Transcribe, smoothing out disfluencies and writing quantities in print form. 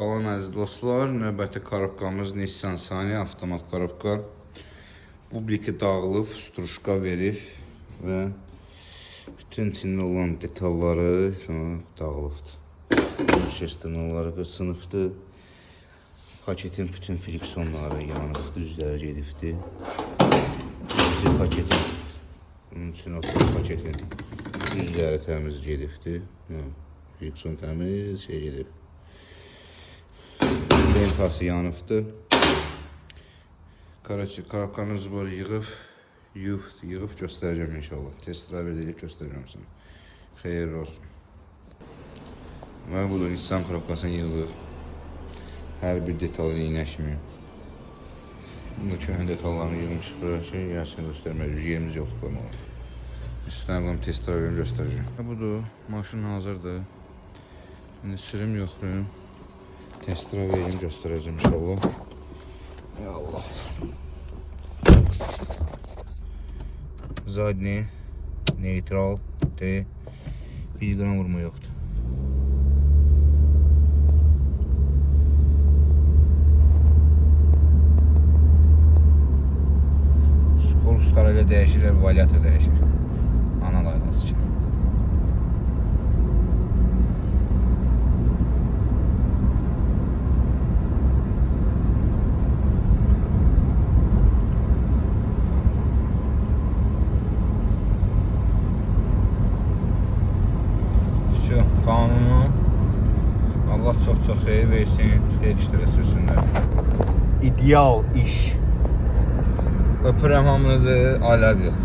Salam əziz dostlar, növbəti korobkamız Nissan Sani avtomat korobka. Bubliki dağılıb, struşka verib və bütün içində olan detalları dağılıbdır. Şestinonları qısınıbdır. Paketin bütün friksiyonları yanıbdır, üzləri gedibdir. Paketin, bunun üçün paketin üzləri təmiz gedibdir. Friksiyon təmiz gedib. Lentası yanıbdır. Korobkanız var, yığıb göstərəcəm inşallah. Test drive edilib göstərəcəm sana. Xeyirli olsun. Və budur, Nissan korobkasını yığılır. Hər bir detalı iynəşməyim. Bunda köhnə detallarını yığmışıq. Burası gəlsin göstərmək, yerimiz yoxdur qoymalı. İstəyirəm test drive göstərəcəm. Budur, maşın hazırdır. İndi sürüm yoxlayım. Test drive edeyim, göstərəcəm inşallah. Ya Allah. Zadni, neutral, bir qram vurma yoxdur. Skoruslar elə dəyişir, variatör dəyişir. Ana laydası kimi. Qanunu Allah çox xeyir versin, xeyir işlərə sürsünlər. İdeal iş. Öpürəm hamınızı, aləq yox.